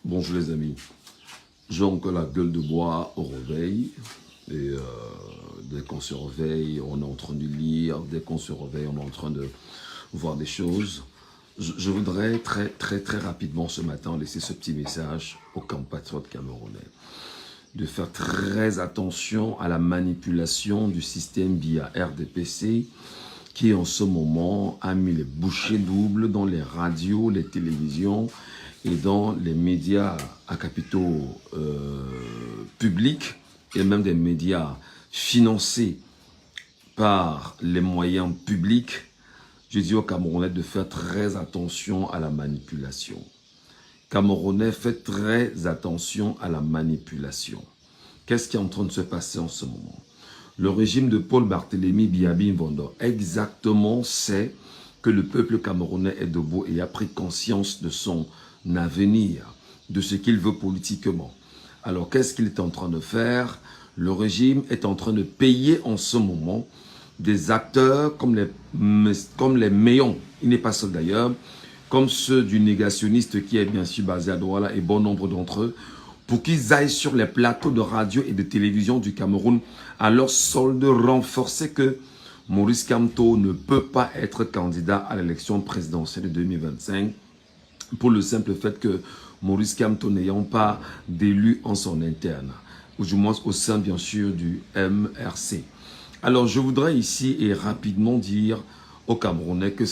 Bonjour les amis, j'ai encore la gueule de bois au réveil et dès qu'on se réveille, on est en train de lire, dès qu'on se réveille, on est en train de voir des choses. Je voudrais très rapidement ce matin laisser ce petit message aux compatriotes camerounais de faire très attention à la manipulation du système via RDPC qui en ce moment a mis les bouchées doubles dans les radios, les télévisions et dans les médias à capitaux publics et même des médias financés par les moyens publics. Je dis aux Camerounais de faire très attention à la manipulation. Camerounais, faites très attention à la manipulation. Qu'est-ce qui est en train de se passer en ce moment? Le régime de Paul Barthélémy Biabi Mvondo exactement sait que le peuple camerounais est debout et a pris conscience de son avenir, de ce qu'il veut politiquement. Alors qu'est-ce qu'il est en train de faire? Le régime est en train de payer en ce moment des acteurs comme les Méons, il n'est pas seul d'ailleurs, comme ceux du négationniste qui est bien sûr basé à Douala et bon nombre d'entre eux, pour qu'ils aillent sur les plateaux de radio et de télévision du Cameroun à leur solde renforcer que Maurice Kamto ne peut pas être candidat à l'élection présidentielle de 2025 pour le simple fait que Maurice Kamto n'ayant pas d'élu en son interne, ou du moins au sein bien sûr du MRC. Alors je voudrais ici et rapidement dire aux Camerounais que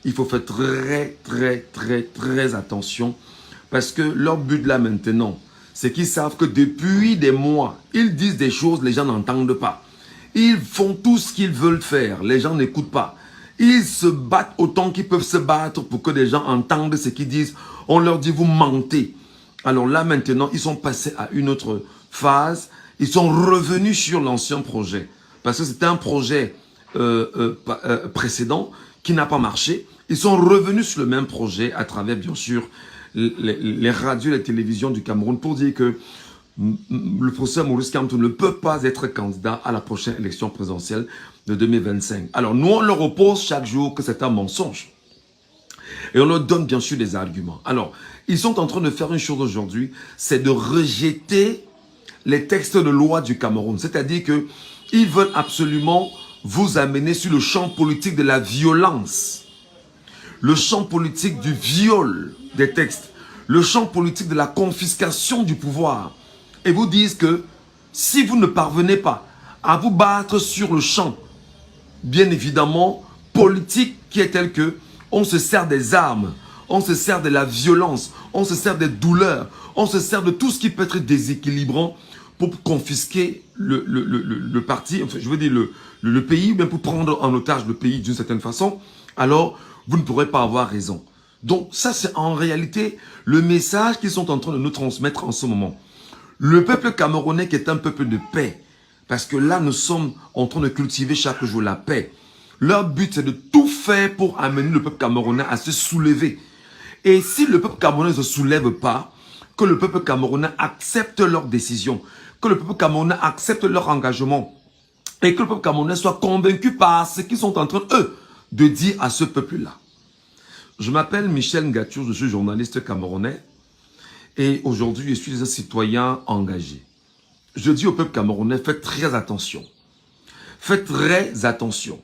il faut faire très attention parce que leur but là maintenant, c'est qu'ils savent que depuis des mois, ils disent des choses, les gens n'entendent pas. Ils font tout ce qu'ils veulent faire, les gens n'écoutent pas. Ils se battent autant qu'ils peuvent se battre pour que les gens entendent ce qu'ils disent. On leur dit, vous mentez. Alors là maintenant, ils sont passés à une autre phase. Ils sont revenus sur l'ancien projet. Parce que c'était un projet précédent qui n'a pas marché. Ils sont revenus sur le même projet à travers, bien sûr, les radios et les télévisions du Cameroun pour dire que le professeur Maurice Kamto ne peut pas être candidat à la prochaine élection présidentielle de 2025. Alors nous, on leur oppose chaque jour que c'est un mensonge. Et on leur donne bien sûr des arguments. Alors, ils sont en train de faire une chose aujourd'hui, c'est de rejeter les textes de loi du Cameroun. C'est-à-dire qu'ils veulent absolument vous amener sur le champ politique de la violence. Le champ politique du viol des textes. Le champ politique de la confiscation du pouvoir. Et vous disent que si vous ne parvenez pas à vous battre sur le champ, bien évidemment, politique qui est tel que on se sert des armes, on se sert de la violence, on se sert des douleurs, on se sert de tout ce qui peut être déséquilibrant pour confisquer le parti, enfin, je veux dire le pays, ou bien pour prendre en otage le pays d'une certaine façon, alors vous ne pourrez pas avoir raison. Donc ça c'est en réalité le message qu'ils sont en train de nous transmettre en ce moment. Le peuple camerounais qui est un peuple de paix, parce que là nous sommes en train de cultiver chaque jour la paix. Leur but c'est de tout faire pour amener le peuple camerounais à se soulever. Et si le peuple camerounais ne se soulève pas, que le peuple camerounais accepte leurs décisions, que le peuple camerounais accepte leur engagement, et que le peuple camerounais soit convaincu par ce qu'ils sont en train, eux, de dire à ce peuple-là. Je m'appelle Michel Ngatour, je suis journaliste camerounais, et aujourd'hui, je suis un citoyen engagé. Je dis au peuple camerounais, faites très attention. Faites très attention.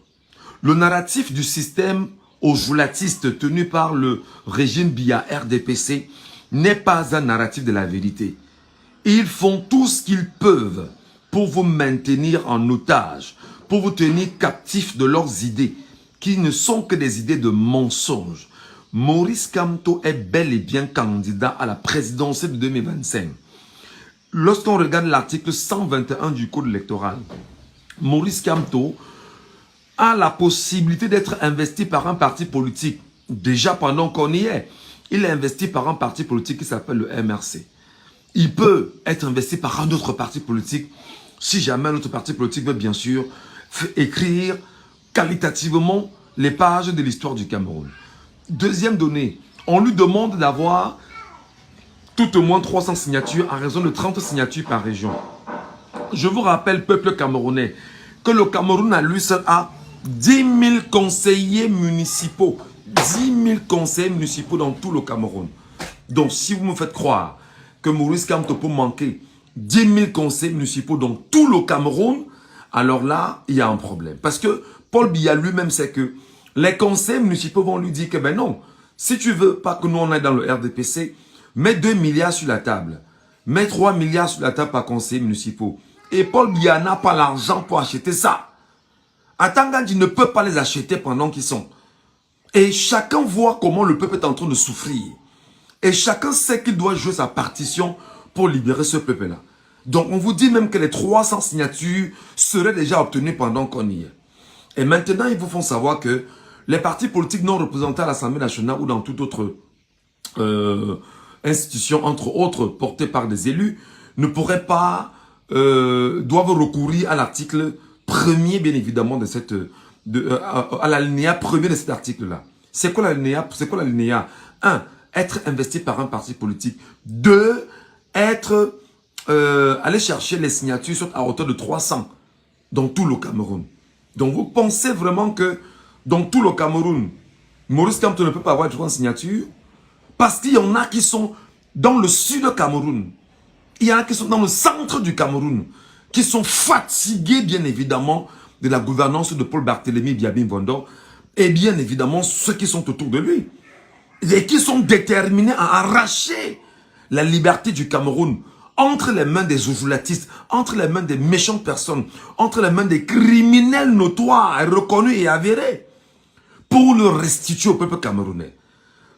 Le narratif du système ojoulatiste tenu par le régime via RDPC n'est pas un narratif de la vérité. Ils font tout ce qu'ils peuvent pour vous maintenir en otage, pour vous tenir captifs de leurs idées, qui ne sont que des idées de mensonges. Maurice Kamto est bel et bien candidat à la présidentielle de 2025. Lorsqu'on regarde l'article 121 du Code électoral, Maurice Kamto a la possibilité d'être investi par un parti politique. Déjà pendant qu'on y est, il est investi par un parti politique qui s'appelle le MRC. Il peut être investi par un autre parti politique si jamais un autre parti politique veut bien sûr écrire qualitativement les pages de l'histoire du Cameroun. Deuxième donnée, on lui demande d'avoir tout au moins 300 signatures à raison de 30 signatures par région. Je vous rappelle, peuple camerounais, que le Cameroun à lui seul a 10 000 conseillers municipaux. 10 000 conseillers municipaux dans tout le Cameroun. Donc, si vous me faites croire que Maurice Kamto peut manquer 10 000 conseils municipaux dans tout le Cameroun, alors là, il y a un problème. Parce que Paul Biya lui-même sait que les conseils municipaux vont lui dire que ben non, si tu veux pas que nous on aille dans le RDPC, mets 2 milliards sur la table. Mets 3 milliards sur la table par conseil municipaux. Et Paul Biya n'a pas l'argent pour acheter ça. Atangandji ne peut pas les acheter pendant qu'ils sont. Et chacun voit comment le peuple est en train de souffrir. Et chacun sait qu'il doit jouer sa partition pour libérer ce peuple-là. Donc on vous dit même que les 300 signatures seraient déjà obtenues pendant qu'on y est. Et maintenant, ils vous font savoir que les partis politiques non représentés à l'Assemblée nationale ou dans toute autre institution, entre autres portées par des élus, ne pourraient pas, doivent recourir à l'article premier, bien évidemment, de cette, à l'alinéa premier de cet article-là. C'est quoi l'alinéa? C'est quoi l'alinéa? 1. Être investi par un parti politique. 2. Être, aller chercher les signatures à hauteur de 300 dans tout le Cameroun. Donc vous pensez vraiment que dans tout le Cameroun, Maurice Kamto ne peut pas avoir 3 signatures? Parce qu'il y en a qui sont dans le sud du Cameroun. Il y en a qui sont dans le centre du Cameroun. Qui sont fatigués, bien évidemment, de la gouvernance de Paul Barthélémy Biabim Vondo. Et bien évidemment, ceux qui sont autour de lui. Et qui sont déterminés à arracher la liberté du Cameroun entre les mains des oujulatistes, entre les mains des méchantes personnes, entre les mains des criminels notoires, reconnus et avérés, pour le restituer au peuple camerounais.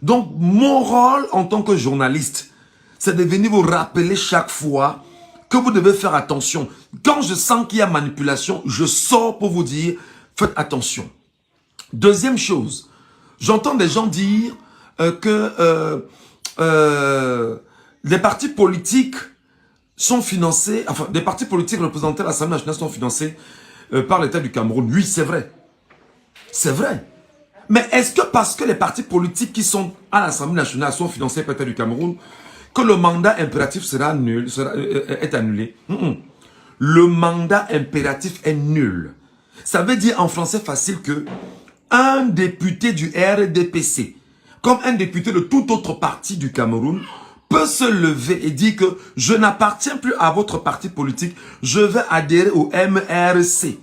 Donc, mon rôle en tant que journaliste, c'est de venir vous rappeler chaque fois que vous devez faire attention. Quand je sens qu'il y a manipulation, je sors pour vous dire, faites attention. Deuxième chose, j'entends des gens dire que les partis politiques sont financés, enfin, des partis politiques représentés à l'Assemblée nationale sont financés par l'État du Cameroun. Oui, c'est vrai. C'est vrai. Mais est-ce que parce que les partis politiques qui sont à l'Assemblée nationale sont financés par l'État du Cameroun, que le mandat impératif sera nul, est annulé? Le mandat impératif est nul. Ça veut dire en français facile que un député du RDPC, comme un député de tout autre parti du Cameroun, peut se lever et dire que je n'appartiens plus à votre parti politique, je vais adhérer au MRC.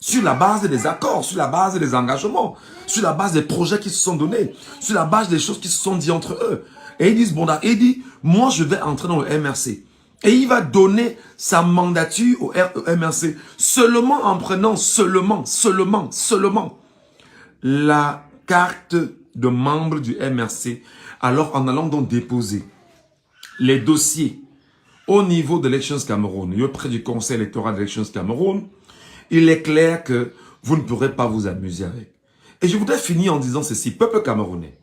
Sur la base des accords, sur la base des engagements, sur la base des projets qui se sont donnés, sur la base des choses qui se sont dites entre eux. Et ils disent, bon, il dit, moi je vais entrer dans le MRC. Et il va donner sa mandature au MRC seulement en prenant seulement la carte de membre du MRC. Alors en allant donc déposer les dossiers au niveau d'Elections Cameroun et auprès du Conseil électoral d'Elections Cameroun, il est clair que vous ne pourrez pas vous amuser avec. Et je voudrais finir en disant ceci, peuple camerounais.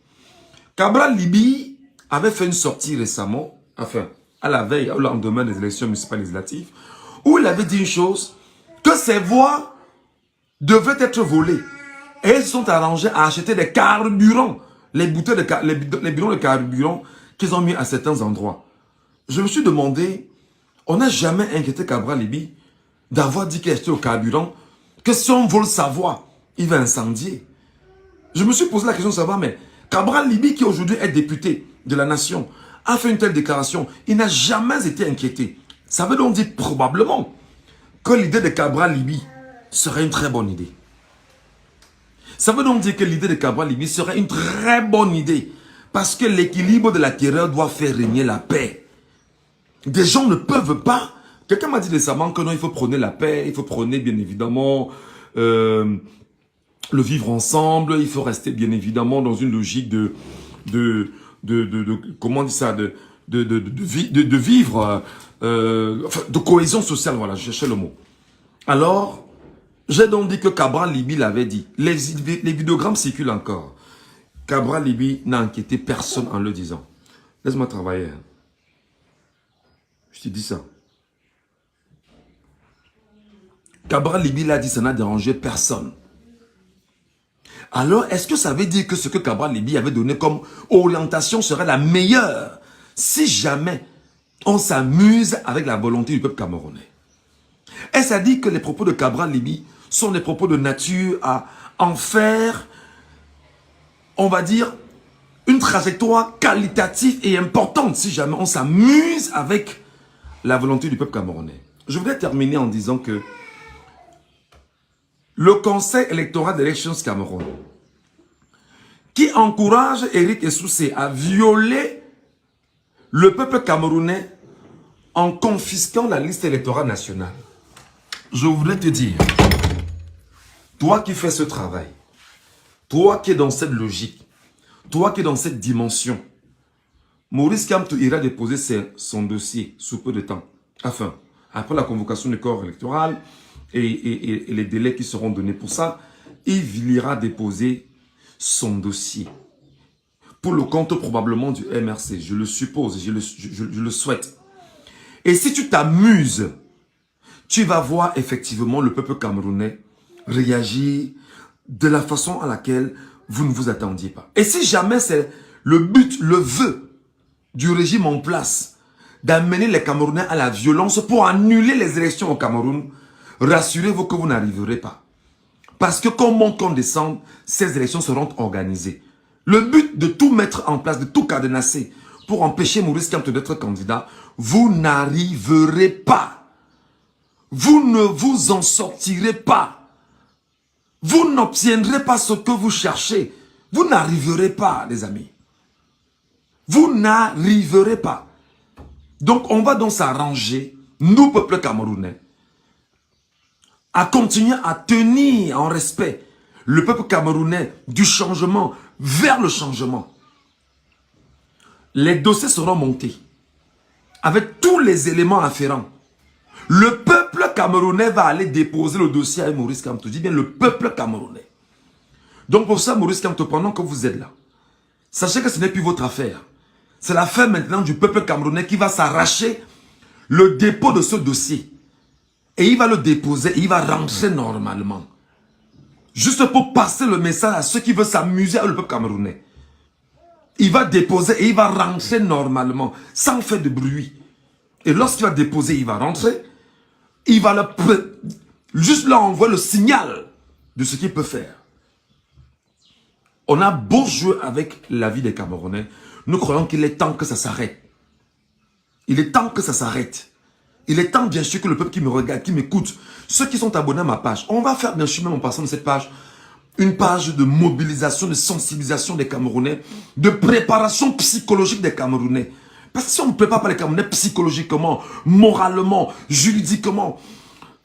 Cabral Libi avait fait une sortie récemment, enfin, à la veille, au lendemain des élections municipales législatives, où il avait dit une chose, que ses voix devaient être volées. Et ils se sont arrangés à acheter des carburants, les bouteilles les bidons de carburant qu'ils ont mis à certains endroits. Je me suis demandé, on n'a jamais inquiété Cabral Libi d'avoir dit qu'il achetait au carburant, que si on vole sa voix, il va incendier. Je me suis posé la question de savoir, mais Cabral Libi, qui aujourd'hui est député de la nation, a fait une telle déclaration. Il n'a jamais été inquiété. Ça veut donc dire probablement que l'idée de Cabral Libi serait une très bonne idée. Ça veut donc dire que l'idée de Cabral Libi serait une très bonne idée. Parce que l'équilibre de la terreur doit faire régner la paix. Des gens ne peuvent pas. Quelqu'un m'a dit récemment que non, il faut prôner la paix, il faut prôner bien évidemment le vivre ensemble, il faut rester bien évidemment dans une logique comment on dit ça, de vivre, enfin, de cohésion sociale, voilà, je cherchais le mot. Alors, j'ai donc dit que Cabral Libi l'avait dit. Les vidéogrammes circulent encore. Cabral Libi n'a inquiété personne en le disant. Laisse-moi travailler. Je te dis ça. Cabral Libi l'a dit, ça n'a dérangé personne. Alors, est-ce que ça veut dire que ce que Cabral Libi avait donné comme orientation serait la meilleure si jamais on s'amuse avec la volonté du peuple camerounais? Est-ce à dire que les propos de Cabral Libi sont des propos de nature à en faire, on va dire, une trajectoire qualitative et importante si jamais on s'amuse avec la volonté du peuple camerounais. Je voudrais terminer en disant que le Conseil électoral d'Elections Cameroun, qui encourage Éric Essoussé à violer le peuple camerounais en confisquant la liste électorale nationale. Je voudrais te dire, toi qui fais ce travail, toi qui es dans cette logique, toi qui es dans cette dimension, Maurice Kamto ira déposer son dossier sous peu de temps. Enfin, après la convocation du corps électoral et les délais qui seront donnés pour ça, il ira déposer son dossier pour le compte probablement du MRC. Je le suppose, je le souhaite. Et si tu t'amuses, tu vas voir effectivement le peuple camerounais réagir de la façon à laquelle vous ne vous attendiez pas. Et si jamais c'est le but, le vœu du régime en place d'amener les Camerounais à la violence pour annuler les élections au Cameroun, rassurez-vous que vous n'arriverez pas. Parce que comme monte, comme descend, ces élections seront organisées. Le but de tout mettre en place, de tout cadenasser pour empêcher Maurice Kamto d'être candidat, vous n'arriverez pas. Vous ne vous en sortirez pas. Vous n'obtiendrez pas ce que vous cherchez. Vous n'arriverez pas, les amis. Vous n'arriverez pas. Donc, on va donc s'arranger, nous, peuple camerounais, à continuer à tenir en respect le peuple camerounais du changement vers le changement. Les dossiers seront montés avec tous les éléments afférents. Le peuple camerounais va aller déposer le dossier à Maurice Kamto. Je dis bien le peuple camerounais. Donc pour ça, Maurice Kamto, pendant que vous êtes là, sachez que ce n'est plus votre affaire. C'est l'affaire maintenant du peuple camerounais qui va s'arracher le dépôt de ce dossier. Et il va le déposer et il va rentrer normalement. Juste pour passer le message à ceux qui veulent s'amuser avec le peuple camerounais. Il va déposer et il va rentrer normalement, sans faire de bruit. Et lorsqu'il va déposer, il va rentrer. Il va juste là envoyer le signal de ce qu'il peut faire. On a beau jouer avec la vie des Camerounais. Nous croyons qu'il est temps que ça s'arrête. Il est temps que ça s'arrête. Il est temps bien sûr que le peuple qui me regarde, qui m'écoute, ceux qui sont abonnés à ma page, on va faire bien sûr même en passant de cette page, une page de mobilisation, de sensibilisation des Camerounais, de préparation psychologique des Camerounais. Parce que si on ne prépare pas les Camerounais psychologiquement, moralement, juridiquement,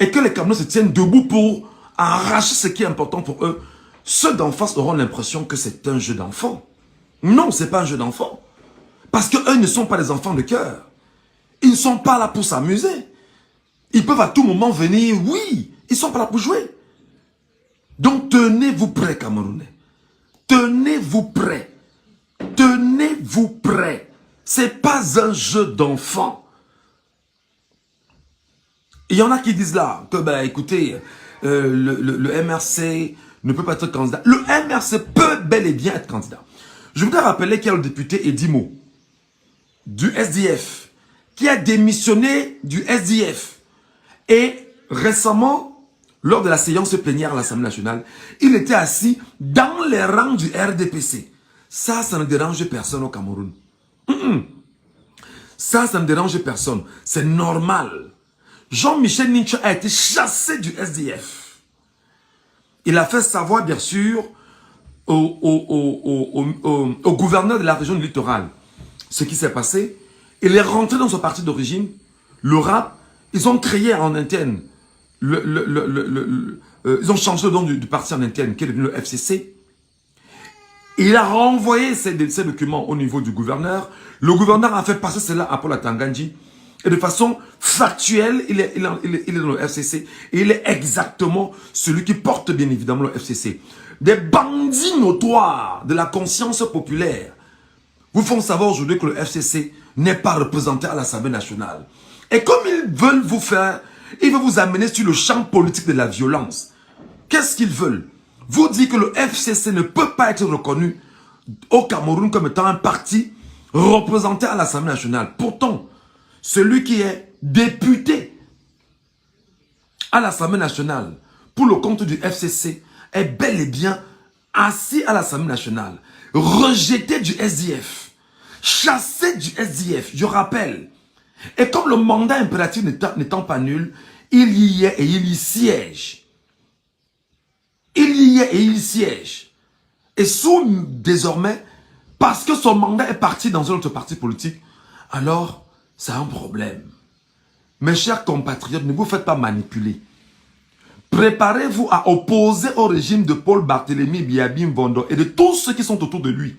et que les Camerounais se tiennent debout pour arracher ce qui est important pour eux, ceux d'en face auront l'impression que c'est un jeu d'enfant. Non, ce n'est pas un jeu d'enfant. Parce qu'eux ne sont pas des enfants de cœur. Ils ne sont pas là pour s'amuser. Ils peuvent à tout moment venir, oui, ils ne sont pas là pour jouer. Donc tenez-vous prêts, Camerounais. Tenez-vous prêts. Tenez-vous prêts. Ce n'est pas un jeu d'enfant. Il y en a qui disent là que, ben, écoutez, le MRC ne peut pas être candidat. Le MRC peut bel et bien être candidat. Je voudrais rappeler qu'il y a le député Edimo du SDF qui a démissionné du SDF. Et récemment, lors de la séance plénière à l'Assemblée nationale, il était assis dans les rangs du RDPC. Ça ne dérange personne au Cameroun. Ça ne dérange personne. C'est normal. Jean-Michel Nincho a été chassé du SDF. Il a fait savoir, bien sûr, au gouverneur de la région du littoral ce qui s'est passé. Il est rentré dans son parti d'origine, le RAP. Ils ont créé en interne, ils ont changé le nom du parti en interne, qui est devenu le FCC. Il a renvoyé ces documents au niveau du gouverneur. Le gouverneur a fait passer cela à Paul Atangandji. Et de façon factuelle, il est dans le FCC. Et il est exactement celui qui porte bien évidemment le FCC. Des bandits notoires de la conscience populaire vous font savoir aujourd'hui que le FCC n'est pas représenté à l'Assemblée nationale. Et comme ils veulent vous faire, ils veulent vous amener sur le champ politique de la violence. Qu'est-ce qu'ils veulent? Vous dire que le FCC ne peut pas être reconnu au Cameroun comme étant un parti représenté à l'Assemblée nationale. Pourtant, celui qui est député à l'Assemblée nationale pour le compte du FCC est bel et bien assis à l'Assemblée nationale, rejeté du SDF, chassé du SDF, je rappelle. Et comme le mandat impératif n'étant pas nul, il y est et il y siège. Il y est et il siège. Et sous désormais, parce que son mandat est parti dans un autre parti politique, alors c'est un problème. Mes chers compatriotes, ne vous faites pas manipuler. Préparez-vous à opposer au régime de Paul Barthélémy Biabi Mvondo et de tous ceux qui sont autour de lui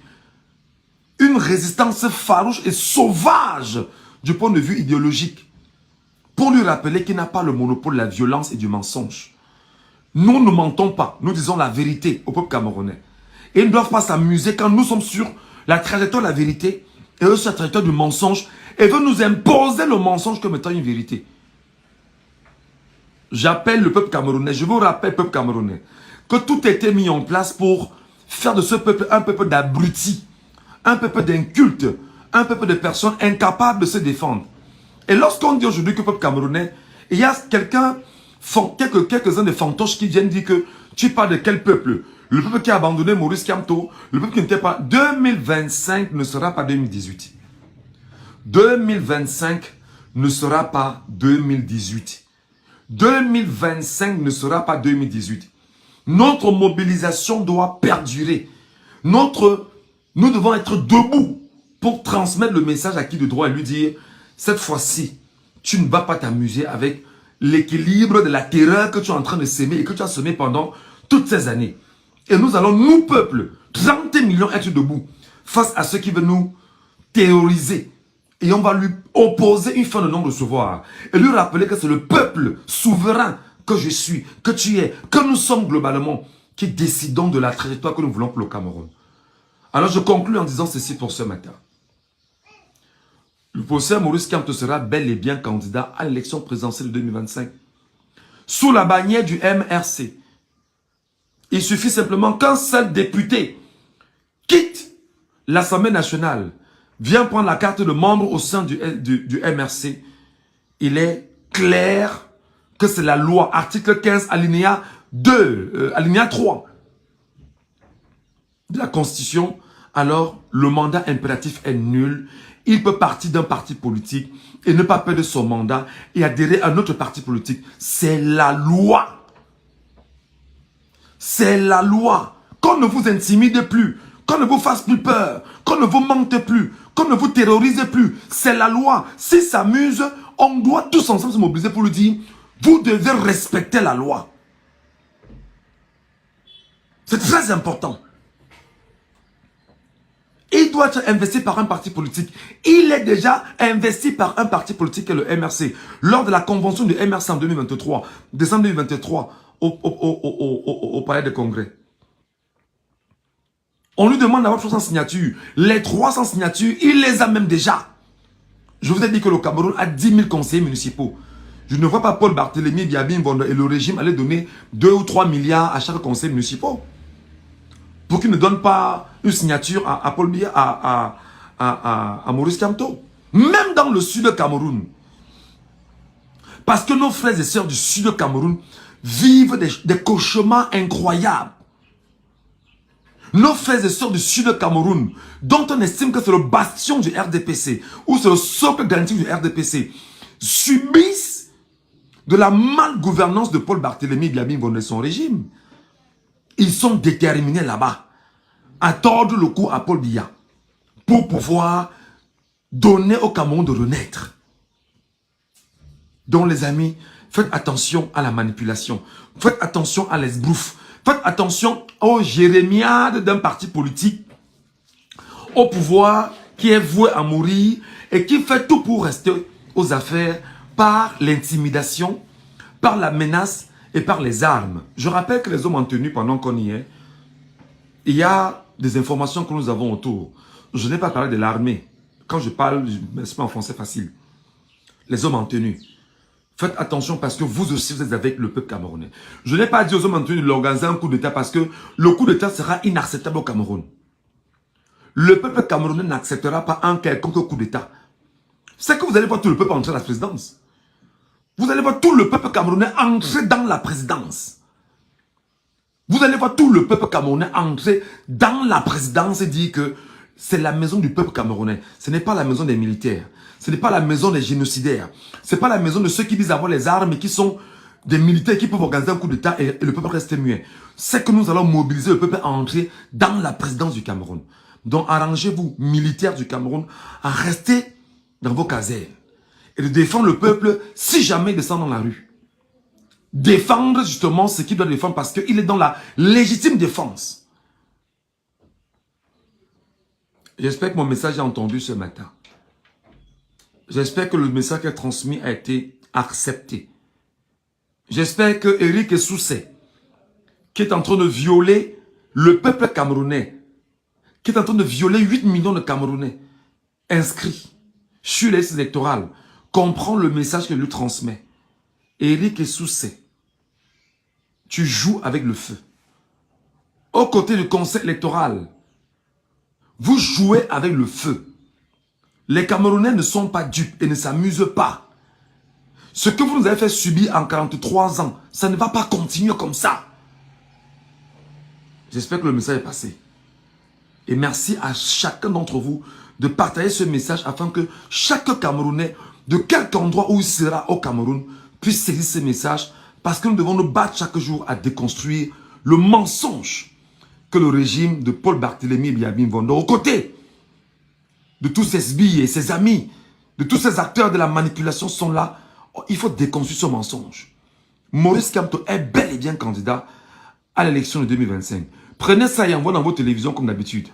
une résistance farouche et sauvage du point de vue idéologique pour lui rappeler qu'il n'a pas le monopole de la violence et du mensonge. Nous ne mentons pas, nous disons la vérité au peuple camerounais. Et ils ne doivent pas s'amuser quand nous sommes sur la trajectoire de la vérité et eux sur la trajectoire du mensonge et veulent nous imposer le mensonge comme étant une vérité. J'appelle le peuple camerounais, je vous rappelle, peuple camerounais, que tout a été mis en place pour faire de ce peuple un peuple d'abrutis, un peuple d'incultes, un peuple de personnes incapables de se défendre. Et lorsqu'on dit aujourd'hui que le peuple camerounais, il y a quelques-uns des fantoches qui viennent dire que tu parles de quel peuple? Le peuple qui a abandonné Maurice Kamto, le peuple qui n'était pas... 2025 ne sera pas 2018. 2025 ne sera pas 2018. 2025 ne sera pas 2018. Notre mobilisation doit perdurer. Nous devons être debout pour transmettre le message à qui de droit et lui dire, cette fois-ci, tu ne vas pas t'amuser avec l'équilibre de la terreur que tu es en train de s'aimer et que tu as semé pendant toutes ces années. Et nous allons, nous, peuple, 30 millions être debout face à ceux qui veulent nous terroriser. Et on va lui opposer une fin de non-recevoir. Et lui rappeler que c'est le peuple souverain que je suis, que tu es, que nous sommes globalement, qui décidons de la trajectoire que nous voulons pour le Cameroun. Alors je conclue en disant ceci pour ce matin. Le professeur Maurice Kamto sera bel et bien candidat à l'élection présidentielle de 2025. Sous la bannière du MRC. Il suffit simplement qu'un seul député quitte l'Assemblée nationale, vient prendre la carte de membre au sein du MRC. Il est clair que c'est la loi, article 15, alinéa 2, alinéa 3 de la Constitution. Alors, le mandat impératif est nul. Il peut partir d'un parti politique et ne pas perdre son mandat et adhérer à un autre parti politique. C'est la loi. C'est la loi. Qu'on ne vous intimide plus, qu'on ne vous fasse plus peur, qu'on ne vous mente plus, qu'on ne vous terrorise plus. C'est la loi. S'il s'amuse, on doit tous ensemble se mobiliser pour lui dire, vous devez respecter la loi. C'est très important. Il doit être investi par un parti politique. Il est déjà investi par un parti politique, le MRC. Lors de la convention du MRC en 2023, décembre 2023, au palais de congrès. On lui demande d'avoir 300 signatures. Les 300 signatures, il les a même déjà. Je vous ai dit que le Cameroun a 10 000 conseillers municipaux. Je ne vois pas Paul Barthélémy Biabi Mvondo et le régime aller donner 2 ou 3 milliards à chaque conseil municipal. Pour qu'il ne donne pas une signature à Paul Biya, à Maurice Kamto. Même dans le sud Cameroun. Parce que nos frères et sœurs du sud Cameroun vivent des cauchemars incroyables. Nos frères et sœurs du sud Cameroun, dont on estime que c'est le bastion du RDPC, ou c'est le socle garanti du RDPC, subissent de la malgouvernance de Paul Barthélémy Biabi Mvondo et son régime. Ils sont déterminés là-bas à tordre le cou à Paul Biya pour pouvoir donner au Cameroun de renaître. Donc les amis, faites attention à la manipulation. Faites attention à l'esbrouf. Faites attention aux jérémiades d'un parti politique au pouvoir qui est voué à mourir et qui fait tout pour rester aux affaires par l'intimidation, par la menace et par les armes. Je rappelle que les hommes en tenue, pendant qu'on y est, il y a des informations que nous avons autour. Je n'ai pas parlé de l'armée. Quand je parle, c'est pas en français facile. Les hommes en tenue. Faites attention parce que vous aussi, vous êtes avec le peuple camerounais. Je n'ai pas dit aux hommes en tenue de l'organiser un coup d'État parce que le coup d'État sera inacceptable au Cameroun. Le peuple camerounais n'acceptera pas un quelconque coup d'État. C'est que vous allez voir tout le peuple entrer à la présidence. Vous allez voir tout le peuple camerounais entrer dans la présidence. Vous allez voir tout le peuple camerounais entrer dans la présidence et dire que c'est la maison du peuple camerounais. Ce n'est pas la maison des militaires. Ce n'est pas la maison des génocidaires. Ce n'est pas la maison de ceux qui disent avoir les armes et qui sont des militaires qui peuvent organiser un coup d'État et le peuple reste muet. C'est que nous allons mobiliser le peuple à entrer dans la présidence du Cameroun. Donc arrangez-vous, militaires du Cameroun, à rester dans vos casernes et de défendre le peuple si jamais il descend dans la rue. Défendre justement ce qu'il doit défendre parce qu'il est dans la légitime défense. J'espère que mon message est entendu ce matin. J'espère que le message qui est transmis a été accepté. J'espère que Eric Soussé, qui est en train de violer le peuple camerounais, qui est en train de violer 8 millions de Camerounais inscrits sur les listes électorales, comprend le message que lui transmet. Eric Soussé, tu joues avec le feu. Aux côtés du conseil électoral, vous jouez avec le feu. Les Camerounais ne sont pas dupes et ne s'amusent pas. Ce que vous nous avez fait subir en 43 ans, ça ne va pas continuer comme ça. J'espère que le message est passé. Et merci à chacun d'entre vous de partager ce message afin que chaque Camerounais, de quelque endroit où il sera au Cameroun, puisse saisir ce message parce que nous devons nous battre chaque jour à déconstruire le mensonge que le régime de Paul Barthélémy et Biabim Vondo, aux côtés de tous ses sbires et ses amis, de tous ces acteurs de la manipulation sont là. Il faut déconstruire ce mensonge. Maurice Kamto est bel et bien candidat à l'élection de 2025. Prenez ça et envoyez dans vos télévisions comme d'habitude.